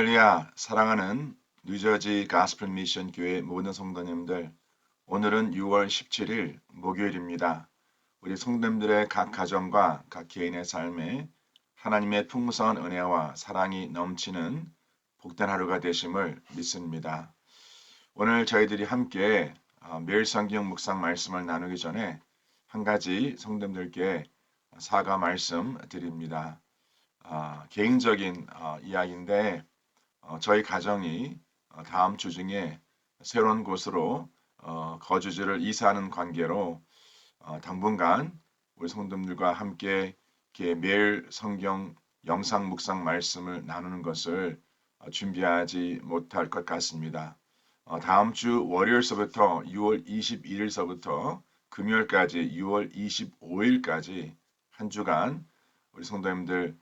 할렐루야, 사랑하는 뉴저지 가스펠 미션 교회 모든 성도님들, 오늘은 6월 17일 목요일입니다. 우리 성도님들의 각 가정과 각 개인의 삶에 하나님의 풍성한 은혜와 사랑이 넘치는 복된 하루가 되심을 믿습니다. 오늘 저희들이 함께 매일 성경 묵상 말씀을 나누기 전에 한 가지 성도님들께 사과 말씀 드립니다. 개인적인 이야기인데 저희 가정이 다음 주 중에 새로운 곳으로 거주지를 이사하는 관계로 당분간 우리 성도님들과 함께 이렇게 매일 성경 영상 묵상 말씀을 나누는 것을 준비하지 못할 것 같습니다. 다음 주 월요일서부터 6월 21일서부터 금요일까지 6월 25일까지 한 주간 우리 성도님들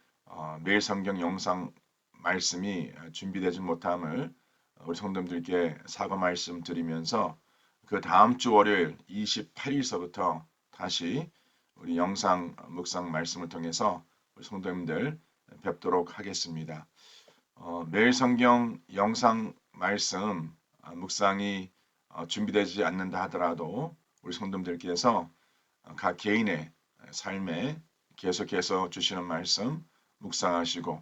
매일 성경 영상 말씀이 준비되지 못함을 우리 성도님들께 사과 말씀 드리면서 그 다음 주 월요일 28일서부터 다시 우리 영상 묵상 말씀을 통해서 우리 성도님들 뵙도록 하겠습니다. 매일 성경 영상 말씀 묵상이 준비되지 않는다 하더라도 우리 성도님들께서 각 개인의 삶에 계속해서 주시는 말씀 묵상하시고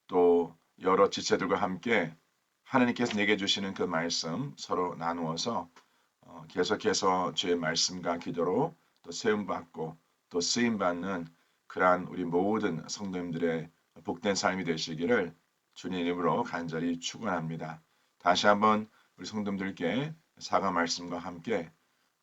또 여러 지체들과 함께 하나님께서 내게 주시는 그 말씀 서로 나누어서 계속해서 주의 말씀과 기도로 또 세움받고 또 쓰임받는 그러한 우리 모든 성도님들의 복된 삶이 되시기를 주님 이름으로 간절히 축원합니다. 다시 한번 우리 성도님들께 사과 말씀과 함께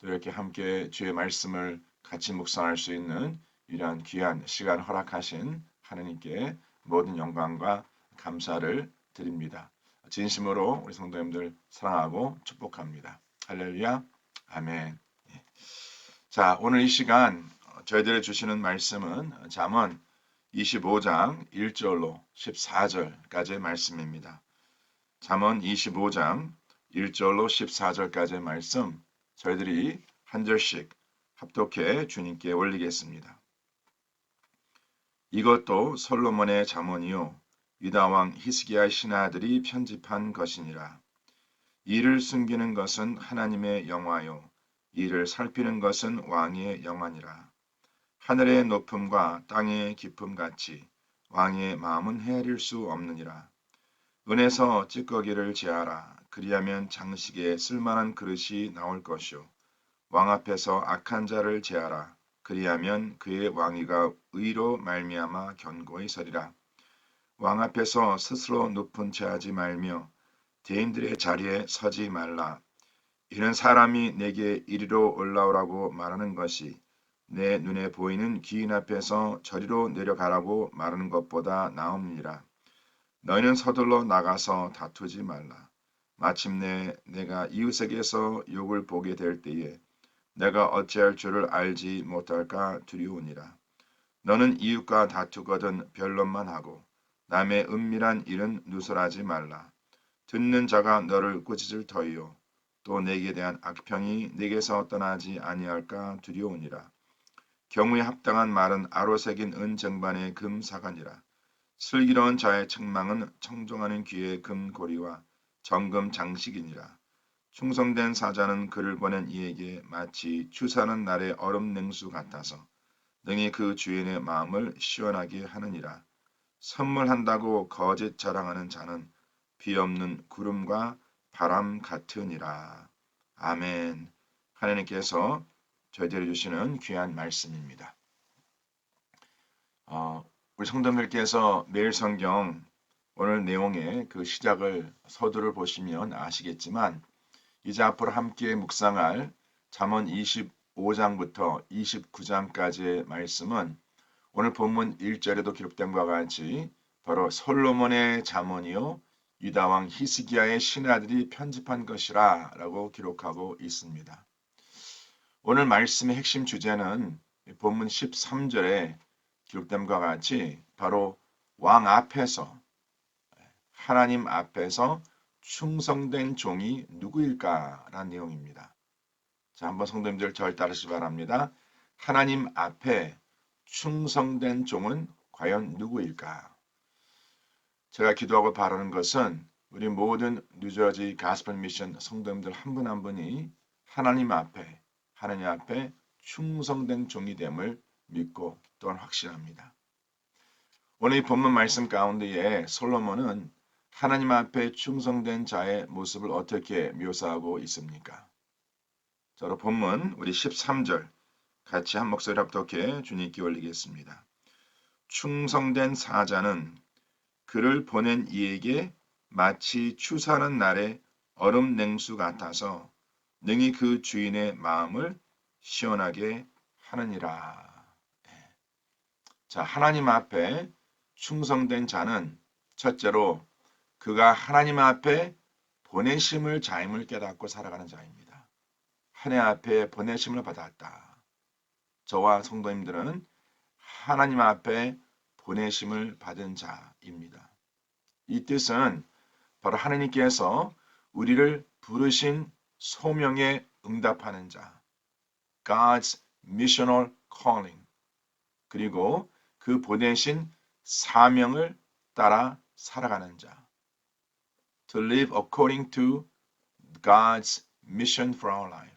또 이렇게 함께 주의 말씀을 같이 묵상할 수 있는 이러한 귀한 시간 허락하신 하나님께 모든 영광과 감사를 드립니다. 진심으로 우리 성도님들 사랑하고 축복합니다. 할렐루야, 아멘. 자, 오늘 이 시간 저희들이 주시는 말씀은 잠언 25장 1절로 14절까지의 말씀입니다. 잠언 25장 1절로 14절까지의 말씀 저희들이 한 절씩 합독해 주님께 올리겠습니다. 이것도 솔로몬의 잠언이요 유다 왕 히스기야 신하들이 편집한 것이니라. 이를 숨기는 것은 하나님의 영화요 이를 살피는 것은 왕의 영화니라. 하늘의 높음과 땅의 깊음 같이 왕의 마음은 헤아릴 수 없느니라. 은에서 찌꺼기를 제하라. 그리하면 장식에 쓸만한 그릇이 나올 것이요 왕 앞에서 악한 자를 제하라. 그리하면 그의 왕위가 의로 말미암아 견고히 서리라. 왕 앞에서 스스로 높은 채 하지 말며 대인들의 자리에 서지 말라. 이는 사람이 내게 이리로 올라오라고 말하는 것이 내 눈에 보이는 귀인 앞에서 저리로 내려가라고 말하는 것보다 나음니라. 너희는 서둘러 나가서 다투지 말라. 마침내 내가 이웃에게서 욕을 보게 될 때에 내가 어찌할 줄을 알지 못할까 두려우니라. 너는 이웃과 다투거든 변론만 하고 남의 은밀한 일은 누설하지 말라. 듣는 자가 너를 꾸짖을 터이요 또 내게 대한 악평이 내게서 떠나지 아니할까 두려우니라. 경우에 합당한 말은 아로새긴 은쟁반의 금사관이라. 슬기로운 자의 책망은 청종하는 귀의 금고리와 정금 장식이니라. 충성된 사자는 그를 보낸 이에게 마치 추사하는 날의 얼음 냉수 같아서 능히 그 주인의 마음을 시원하게 하느니라. 선물한다고 거짓 자랑하는 자는 비 없는 구름과 바람 같으니라. 아멘. 하나님께서 저희들이 주시는 귀한 말씀입니다. 우리 성도님들께서 매일 성경 오늘 내용의 그 시작을 서두를 보시면 아시겠지만 이제 앞으로 함께 묵상할 잠언 25장부터 29장까지의 말씀은 오늘 본문 1절에도 기록된 것과 같이 바로 솔로몬의 잠언이요 유다 왕 히스기야의 신하들이 편집한 것이라 라고 기록하고 있습니다. 오늘 말씀의 핵심 주제는 본문 13절에 기록된 것과 같이 바로 왕 앞에서 하나님 앞에서 충성된 종이 누구일까라는 내용입니다. 자, 한번 성도님들 절 따르시기 바랍니다. 하나님 앞에 충성된 종은 과연 누구일까? 제가 기도하고 바라는 것은 우리 모든 뉴저지 가스펠 미션 성도님들 한 분 한 분이 하나님 앞에 충성된 종이 됨을 믿고 또한 확신합니다. 오늘 이 본문 말씀 가운데에 솔로몬은 하나님 앞에 충성된 자의 모습을 어떻게 묘사하고 있습니까? 자, 본문 우리 13절 같이 한 목소리 합독해 주님께 올리겠습니다. 충성된 사자는 그를 보낸 이에게 마치 추수하는 날의 얼음 냉수 같아서 능히 그 주인의 마음을 시원하게 하느니라. 자, 하나님 앞에 충성된 자는 첫째로 그가 하나님 앞에 보내심을 자임을 깨닫고 살아가는 자입니다. 하나님 앞에 보내심을 받았다. 저와 성도님들은 하나님 앞에 보내심을 받은 자입니다. 이 뜻은 바로 하나님께서 우리를 부르신 소명에 응답하는 자, God's missional calling, 그리고 그 보내신 사명을 따라 살아가는 자, to live according to God's mission for our life.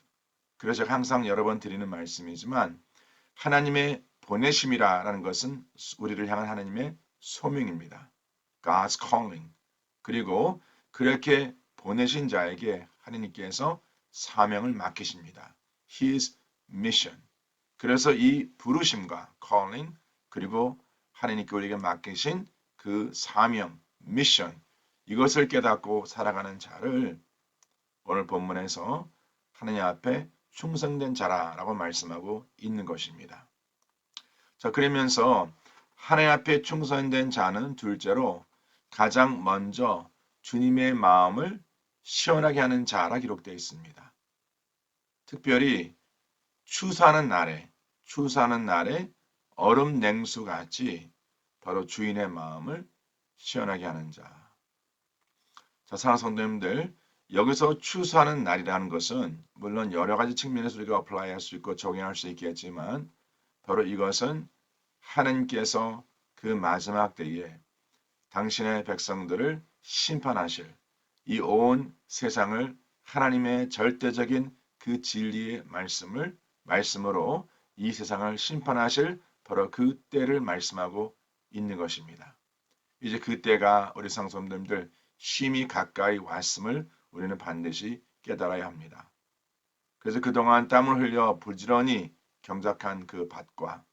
그래서 항상 여러 번 드리는 말씀이지만 하나님의 보내심이라는 것은 우리를 향한 하나님의 소명입니다. God's calling. 그리고 그렇게 보내신 자에게 하나님께서 사명을 맡기십니다. His mission. 그래서 이 부르심과 calling 그리고 하나님께 우리에게 맡기신 그 사명, mission 이것을 깨닫고 살아가는 자를 오늘 본문에서 하나님 앞에 충성된 자라라고 말씀하고 있는 것입니다. 자, 그러면서 하나님 앞에 충성된 자는 둘째로 가장 먼저 주님의 마음을 시원하게 하는 자라 기록되어 있습니다. 특별히 추수하는 날에 얼음 냉수 같이 바로 주인의 마음을 시원하게 하는 자. 자, 사랑하는 성도님들, 여기서 추수하는 날이라는 것은 물론 여러 가지 측면에서 우리가 어플라이할 수 있고 적용할 수 있겠지만 바로 이것은 하나님께서 그 마지막 때에 당신의 백성들을 심판하실 이 온 세상을 하나님의 절대적인 그 진리의 말씀으로 이 세상을 심판하실 바로 그 때를 말씀하고 있는 것입니다. 이제 그 때가 우리 성도님들 심히 가까이 왔음을 우리는 반드시 깨달아야 합니다. 그래서 그동안 땀을 흘려 부지런히 경작한 그 밭과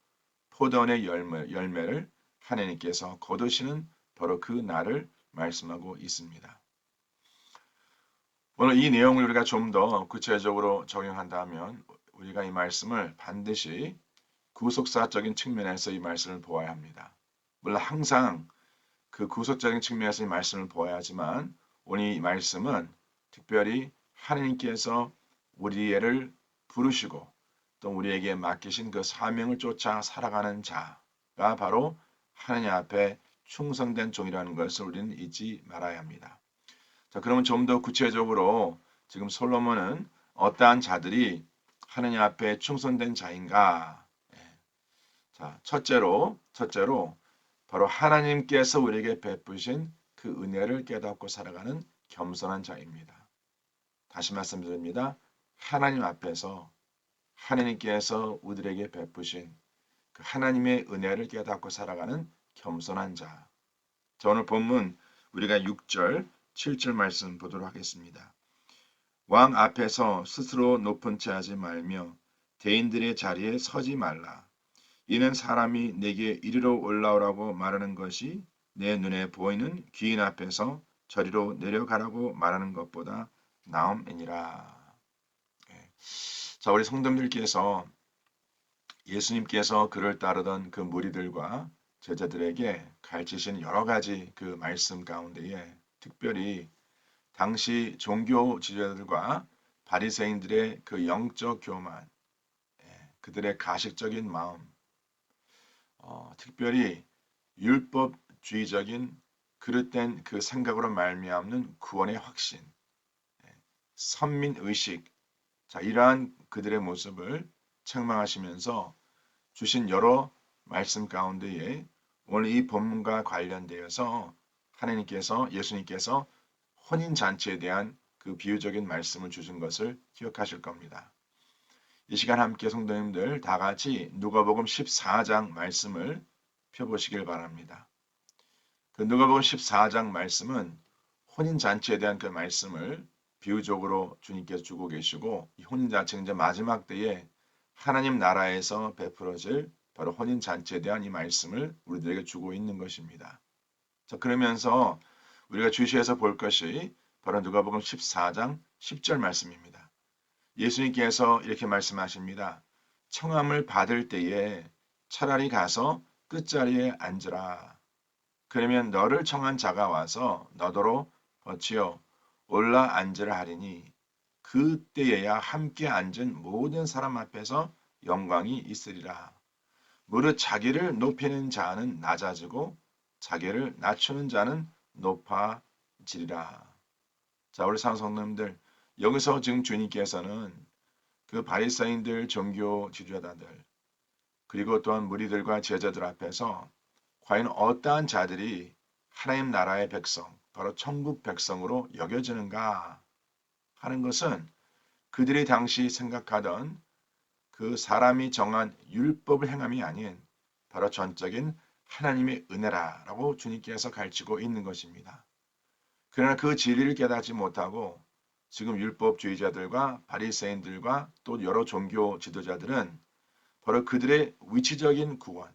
포도원의 열매를 하나님께서 거두시는 바로 그 날을 말씀하고 있습니다. 오늘 이 내용을 우리가 좀 더 구체적으로 적용한다면 우리가 이 말씀을 반드시 구속사적인 측면에서 이 말씀을 보아야 합니다. 물론 항상 그 구속적인 측면에서 이 말씀을 보아야 하지만 오늘 이 말씀은 특별히 하나님께서 우리를 부르시고 또 우리에게 맡기신 그 사명을 쫓아 살아가는 자가 바로 하나님 앞에 충성된 종이라는 것을 우리는 잊지 말아야 합니다. 자, 그러면 좀 더 구체적으로 지금 솔로몬은 어떠한 자들이 하나님 앞에 충성된 자인가? 자, 첫째로 바로 하나님께서 우리에게 베푸신 그 은혜를 깨닫고 살아가는 겸손한 자입니다. 다시 말씀드립니다. 하나님 앞에서 하나님께서 우리에게 베푸신 그 하나님의 은혜를 깨닫고 살아가는 겸손한 자. 자, 오늘 본문 우리가 6절, 7절 말씀 보도록 하겠습니다. 왕 앞에서 스스로 높은 채 하지 말며 대인들의 자리에 서지 말라. 이는 사람이 내게 이리로 올라오라고 말하는 것이 내 눈에 보이는 귀인 앞에서 저리로 내려가라고 말하는 것보다 나음이니라. 자, 우리 성도님들께서 예수님께서 그를 따르던 그 무리들과 제자들에게 가르치신 여러 가지 그 말씀 가운데에 특별히 당시 종교 지도자들과 바리새인들의 그 영적 교만, 그들의 가식적인 마음, 특별히 율법주의적인 그릇된 그 생각으로 말미암는 구원의 확신, 선민의식, 자, 이러한 그들의 모습을 책망하시면서 주신 여러 말씀 가운데에 오늘 이 본문과 관련되어서 하나님께서 예수님께서 혼인잔치에 대한 그 비유적인 말씀을 주신 것을 기억하실 겁니다. 이 시간 함께 성도님들 다 같이 누가복음 14장 말씀을 펴보시길 바랍니다. 그 누가복음 14장 말씀은 혼인잔치에 대한 그 말씀을 비유적으로 주님께서 주고 계시고 이 혼인잔치는 이제 마지막 때에 하나님 나라에서 베풀어질 바로 혼인잔치에 대한 이 말씀을 우리들에게 주고 있는 것입니다. 자, 그러면서 우리가 주시해서 볼 것이 바로 누가복음 14장 10절 말씀입니다. 예수님께서 이렇게 말씀하십니다. 청함을 받을 때에 차라리 가서 끝자리에 앉으라. 그러면 너를 청한 자가 와서 너더러 버치어 올라 앉으라 하리니 그때에야 함께 앉은 모든 사람 앞에서 영광이 있으리라. 무릇 자기를 높이는 자는 낮아지고 자기를 낮추는 자는 높아지리라. 자, 우리 상성님들 여기서 지금 주님께서는 그 바리새인들, 종교 지도자들 그리고 또한 무리들과 제자들 앞에서 과연 어떠한 자들이 하나님 나라의 백성, 바로 천국 백성으로 여겨지는가 하는 것은 그들이 당시 생각하던 그 사람이 정한 율법을 행함이 아닌 바로 전적인 하나님의 은혜라라고 주님께서 가르치고 있는 것입니다. 그러나 그 진리를 깨닫지 못하고 지금 율법주의자들과 바리새인들과 또 여러 종교 지도자들은 바로 그들의 위치적인 구원,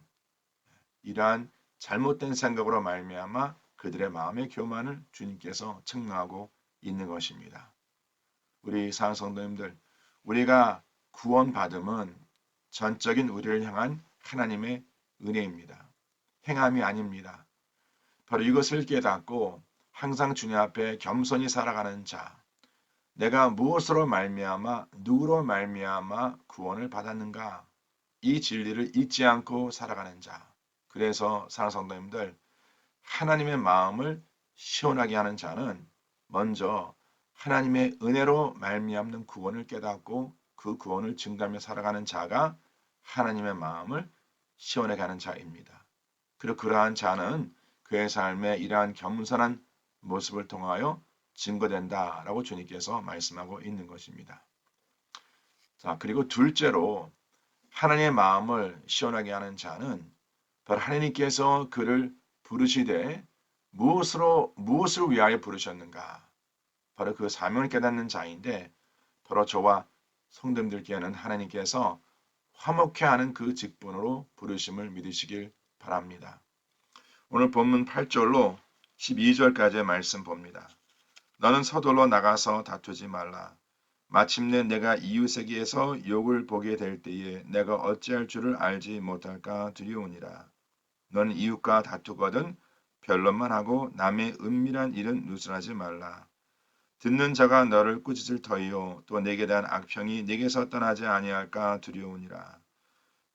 이러한 잘못된 생각으로 말미암아 그들의 마음의 교만을 주님께서 책망하고 있는 것입니다. 우리 사랑하는 성도님들, 우리가 구원받음은 전적인 우리를 향한 하나님의 은혜입니다. 행함이 아닙니다. 바로 이것을 깨닫고 항상 주님 앞에 겸손히 살아가는 자, 내가 무엇으로 말미암아 누구로 말미암아 구원을 받았는가? 이 진리를 잊지 않고 살아가는 자. 그래서 사랑하는 성도님들, 하나님의 마음을 시원하게 하는 자는 먼저 하나님의 은혜로 말미암는 구원을 깨닫고 그 구원을 증가하며 살아가는 자가 하나님의 마음을 시원하게 하는 자입니다. 그리고 그러한 자는 그의 삶에 이러한 겸손한 모습을 통하여 증거된다라고 주님께서 말씀하고 있는 것입니다. 자, 그리고 둘째로 하나님의 마음을 시원하게 하는 자는 바로 하나님께서 그를 부르시되 무엇을 위하여 부르셨는가? 바로 그 사명을 깨닫는 자인데 바로 저와 성도님들께는 하나님께서 화목해 하는 그 직분으로 부르심을 믿으시길 바랍니다. 오늘 본문 8절로 12절까지의 말씀 봅니다. 너는 서둘러 나가서 다투지 말라. 마침내 내가 이웃에게서 욕을 보게 될 때에 내가 어찌할 줄을 알지 못할까 두려우니라. 너는 이웃과 다투거든 변론만 하고 남의 은밀한 일은 누설하지 말라. 듣는 자가 너를 꾸짖을 터이요 또 내게 대한 악평이 내게서 떠나지 아니할까 두려우니라.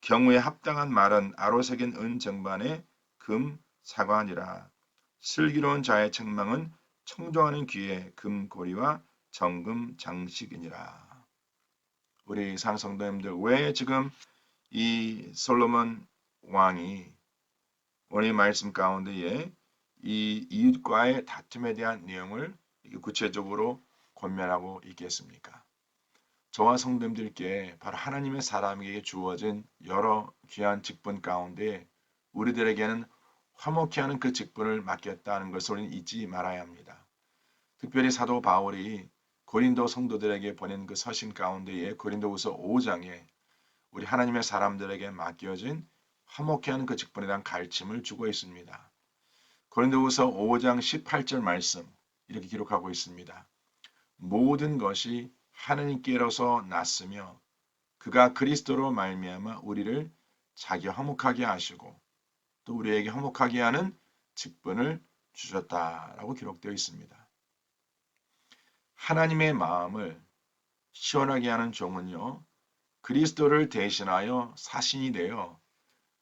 경우에 합당한 말은 아로새긴 은 정반에 금 사관이라. 슬기로운 자의 책망은 청정하는 귀에 금고리와 정금 장식이니라. 우리 상성도님들 왜 지금 이 솔로몬 왕이 오늘 말씀 가운데에 이 이웃과의 다툼에 대한 내용을 구체적으로 권면하고 있겠습니까? 저와 성도님들께 바로 하나님의 사람에게 주어진 여러 귀한 직분 가운데 우리들에게는 화목케 하는 그 직분을 맡겼다는 것을 우리는 잊지 말아야 합니다. 특별히 사도 바울이 고린도 성도들에게 보낸 그 서신 가운데에 고린도후서 5장에 우리 하나님의 사람들에게 맡겨진 화목케 하는 그 직분에 대한 가르침을 주고 있습니다. 고린도후서 5장 18절 말씀 이렇게 기록하고 있습니다. 모든 것이 하나님께로서 났으며 그가 그리스도로 말미암아 우리를 자기 화목하게 하시고 또 우리에게 화목하게 하는 직분을 주셨다라고 기록되어 있습니다. 하나님의 마음을 시원하게 하는 종은요. 그리스도를 대신하여 사신이 되어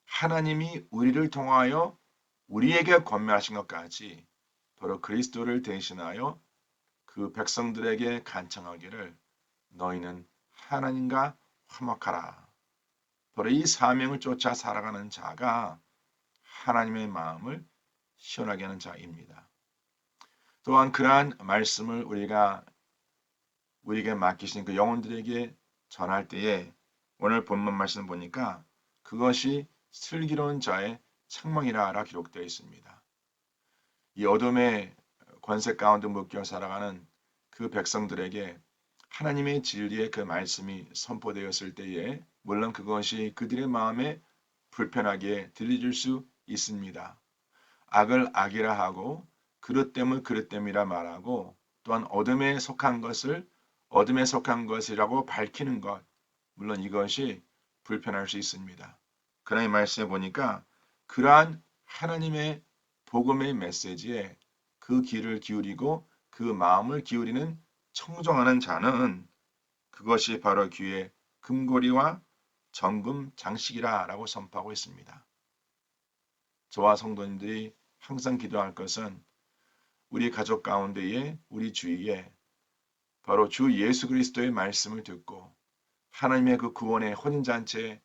하나님이 우리를 통하여 우리에게 권면하신 것까지 바로 그리스도를 대신하여 그 백성들에게 간청하기를 너희는 하나님과 화목하라. 바로 이 사명을 쫓아 살아가는 자가 하나님의 마음을 시원하게 하는 자입니다. 또한 그러한 말씀을 우리에게 맡기신 그 영혼들에게 전할 때에 오늘 본문 말씀 보니까 그것이 슬기로운 자의 책망이라 기록되어 있습니다. 이 어둠의 권세 가운데 묶여 살아가는 그 백성들에게 하나님의 진리의 그 말씀이 선포되었을 때에 물론 그것이 그들의 마음에 불편하게 들려질 수 있습니다. 악을 악이라 하고 그릇됨을 그릇됨이라 말하고 또한 어둠에 속한 것을 어둠에 속한 것이라고 밝히는 것 물론 이것이 불편할 수 있습니다. 그러나 이 말씀에 보니까 그러한 하나님의 복음의 메시지에 그 귀를 기울이고 그 마음을 기울이는 청정하는 자는 그것이 바로 귀의 금고리와 정금 장식이라 라고 선포하고 있습니다. 저와 성도님들이 항상 기도할 것은 우리 가족 가운데에 우리 주위에 바로 주 예수 그리스도의 말씀을 듣고 하나님의 그 구원의 혼인잔치에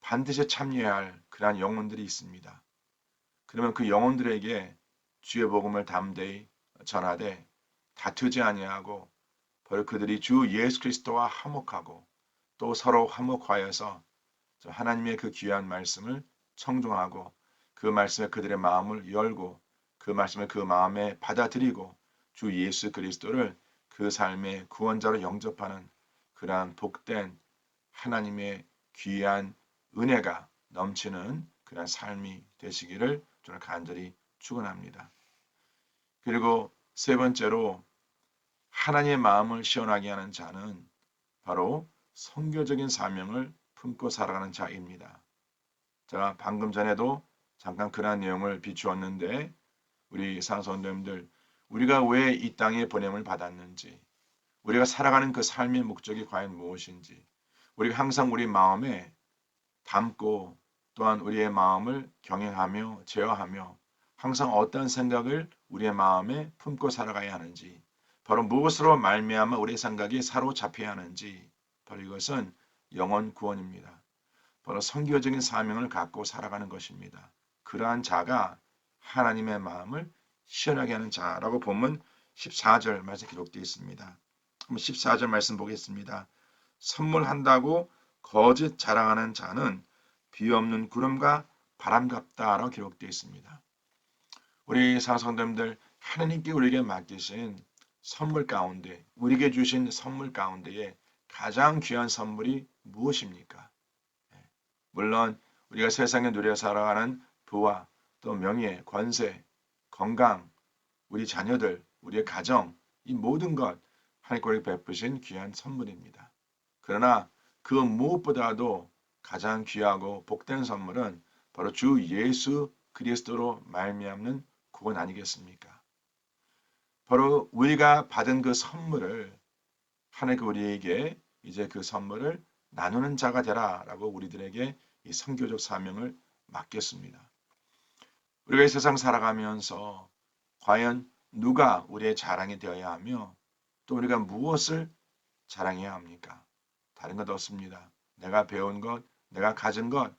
반드시 참여해야 할 그러한 영혼들이 있습니다. 그러면 그 영혼들에게 주의 복음을 담대히 전하되 다투지 아니하고 바로 그들이 주 예수 그리스도와 화목하고 또 서로 화목하여서 하나님의 그 귀한 말씀을 청종하고 그 말씀에 그들의 마음을 열고 그 말씀을 그 마음에 받아들이고 주 예수 그리스도를 그 삶의 구원자로 영접하는 그러한 복된 하나님의 귀한 은혜가 넘치는 그런 삶이 되시기를 저는 간절히 축원합니다. 그리고 세 번째로 하나님의 마음을 시원하게 하는 자는 바로 선교적인 사명을 품고 살아가는 자입니다. 제가 방금 전에도 잠깐 그러한 내용을 비추었는데 우리 상선님들 우리가 왜 이 땅에 보냄을 받았는지 우리가 살아가는 그 삶의 목적이 과연 무엇인지 우리가 항상 우리 마음에 담고 또한 우리의 마음을 경영하며 제어하며 항상 어떤 생각을 우리의 마음에 품고 살아가야 하는지 바로 무엇으로 말미암아 우리의 생각이 사로잡혀야 하는지 바로 이것은 영혼 구원입니다. 바로 선교적인 사명을 갖고 살아가는 것입니다. 그러한 자가 하나님의 마음을 시원하게 하는 자라고 보면 14절 말씀 기록되어 있습니다. 한번 14절 말씀 보겠습니다. 선물한다고 거짓 자랑하는 자는 비없는 구름과 바람 같다라고 기록되어 있습니다. 우리 사성님들 하나님께 우리에게 맡기신 선물 가운데 우리에게 주신 선물 가운데에 가장 귀한 선물이 무엇입니까? 물론 우리가 세상에 누려 살아가는 부와 또 명예, 권세, 건강, 우리 자녀들, 우리의 가정 이 모든 것 하나님께 우리에게 베푸신 귀한 선물입니다. 그러나 그 무엇보다도 가장 귀하고 복된 선물은 바로 주 예수 그리스도로 말미암는 구원 아니겠습니까? 바로 우리가 받은 그 선물을 하나님께 우리에게 이제 그 선물을 나누는 자가 되라라고 우리들에게 이 선교적 사명을 맡겼습니다. 우리가 이 세상 살아가면서 과연 누가 우리의 자랑이 되어야 하며 또 우리가 무엇을 자랑해야 합니까? 다른 것 없습니다. 내가 배운 것, 내가 가진 것,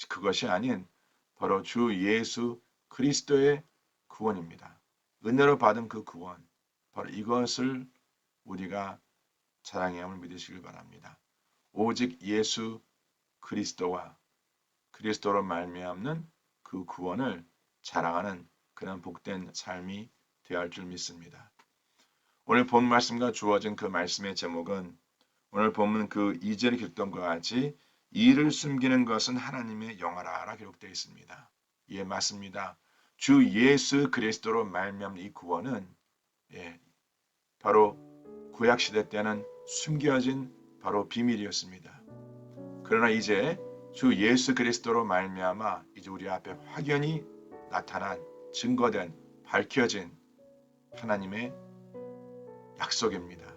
그것이 아닌 바로 주 예수 그리스도의 구원입니다. 은혜로 받은 그 구원, 바로 이것을 우리가 자랑해야 함을 믿으시길 바랍니다. 오직 예수 그리스도와 그리스도로 말미암는 그 구원을 자랑하는 그런 복된 삶이 되어야 할 줄 믿습니다. 오늘 본 말씀과 주어진 그 말씀의 제목은 오늘 본문 그 2절에 기록된 것과 같이 이를 숨기는 것은 하나님의 영화라 기록되어 있습니다. 예, 맞습니다. 주 예수 그리스도로 말미암는 이 구원은 바로 구약시대 때는 숨겨진 바로 비밀이었습니다. 그러나 이제 주 예수 그리스도로 말미암아 이제 우리 앞에 확연히 나타난 증거된 밝혀진 하나님의 약속입니다.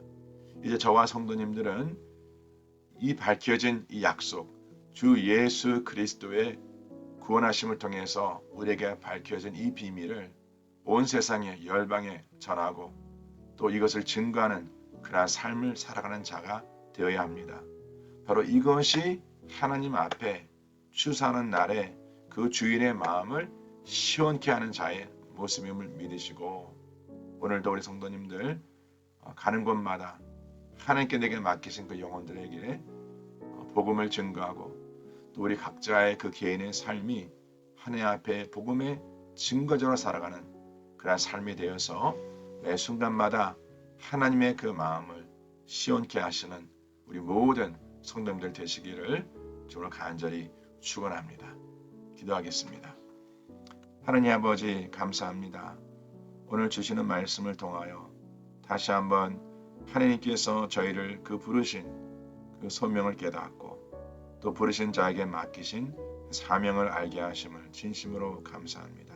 이제 저와 성도님들은 이 밝혀진 이 약속, 주 예수 그리스도의 구원하심을 통해서 우리에게 밝혀진 이 비밀을 온 세상에 열방에 전하고 또 이것을 증거하는 그러한 삶을 살아가는 자가 되어야 합니다. 바로 이것이 하나님 앞에 추수하는 날에 그 주인의 마음을 시원케 하는 자의 모습임을 믿으시고 오늘도 우리 성도님들 가는 곳마다 하나님께 내게 맡기신 그 영혼들에게 복음을 증거하고 또 우리 각자의 그 개인의 삶이 하나님 앞에 복음의 증거자로 살아가는 그런 삶이 되어서 매 순간마다 하나님의 그 마음을 시원케 하시는 우리 모든 성도님들 되시기를 주로 간절히 축원합니다. 기도하겠습니다. 하나님 아버지 감사합니다. 오늘 주시는 말씀을 통하여 다시 한번 하나님께서 저희를 그 부르신 그 소명을 깨닫고 또 부르신 자에게 맡기신 사명을 알게 하심을 진심으로 감사합니다.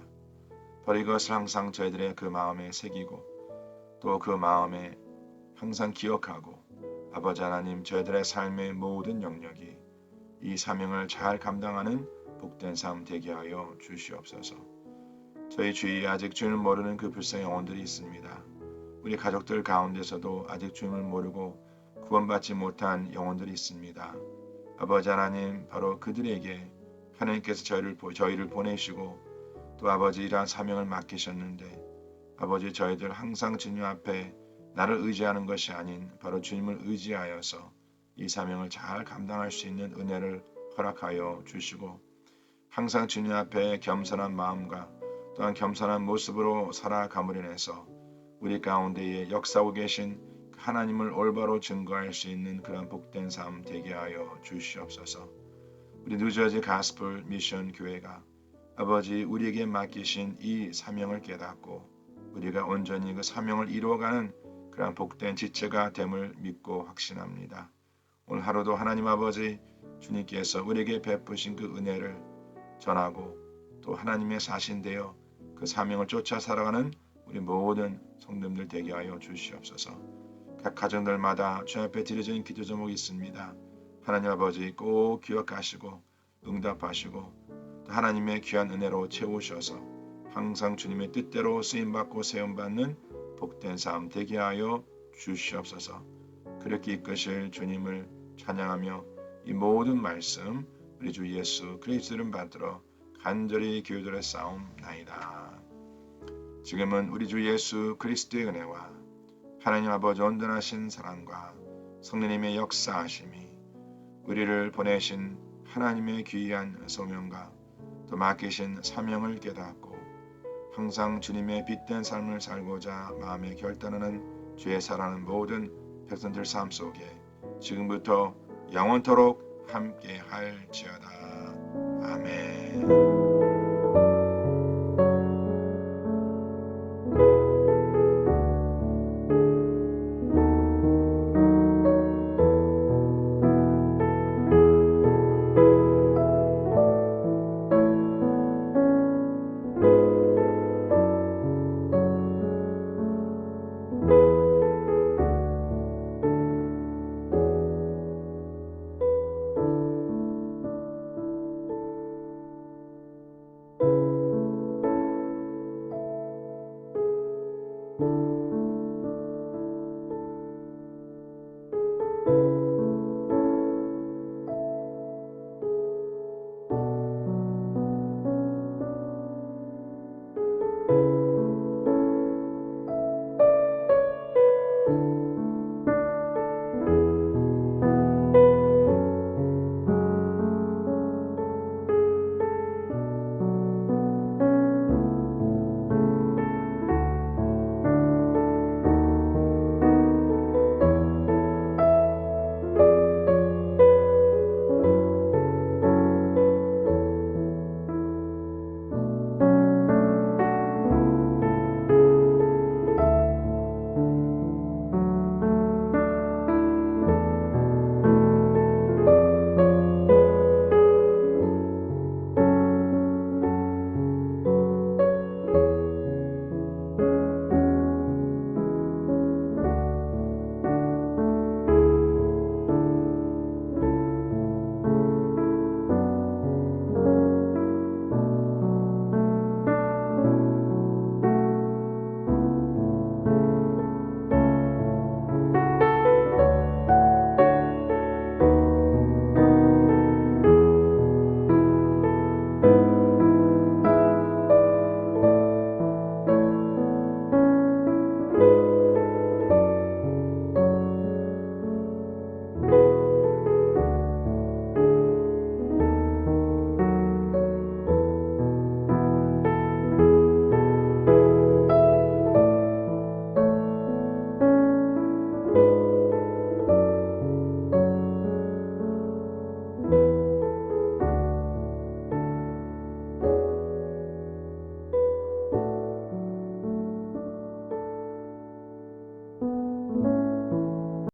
바로 이것을 항상 저희들의 그 마음에 새기고 또 그 마음에 항상 기억하고 아버지 하나님 저희들의 삶의 모든 영역이 이 사명을 잘 감당하는 복된 삶 되게 하여 주시옵소서. 저희 주위에 아직 주님을 모르는 그 불쌍한 영혼들이 있습니다. 우리 가족들 가운데서도 아직 주님을 모르고 구원받지 못한 영혼들이 있습니다. 아버지 하나님 바로 그들에게 하나님께서 저희를 보내시고 또 아버지 이러한 사명을 맡기셨는데 아버지 저희들 항상 주님 앞에 나를 의지하는 것이 아닌 바로 주님을 의지하여서 이 사명을 잘 감당할 수 있는 은혜를 허락하여 주시고 항상 주님 앞에 겸손한 마음과 또한 겸손한 모습으로 살아감으로 인해서 우리 가운데에 역사하고 계신 하나님을 올바로 증거할 수 있는 그런 복된 삶 되게 하여 주시옵소서. 우리 뉴저지 가스펠 미션 교회가 아버지 우리에게 맡기신 이 사명을 깨닫고 우리가 온전히 그 사명을 이루어가는 그런 복된 지체가 됨을 믿고 확신합니다. 오늘 하루도 하나님 아버지 주님께서 우리에게 베푸신 그 은혜를 전하고 또 하나님의 사신되어 그 사명을 쫓아 살아가는 우리 모든 성도님들 되게 하여 주시옵소서. 각 가정들마다 주 앞에 드려지는 기도 제목이 있습니다. 하나님 아버지 꼭 기억하시고 응답하시고 또 하나님의 귀한 은혜로 채우셔서 항상 주님의 뜻대로 쓰임받고 세움받는 복된 삶 되게 하여 주시옵소서. 그렇게 이끄실 주님을 찬양하며 이 모든 말씀 우리 주 예수 그리스도를 받들어 간절히 기도드려 싸움나이다. 지금은 우리 주 예수 그리스도의 은혜와 하나님 아버지 온전하신 사랑과 성령님의 역사하심이 우리를 보내신 하나님의 귀한 소명과 또 맡기신 사명을 깨닫고 항상 주님의 빛된 삶을 살고자 마음에 결단하는 주의 사랑하는 모든 백성들 삶 속에 지금부터 영원토록 함께 할지어다. 아멘.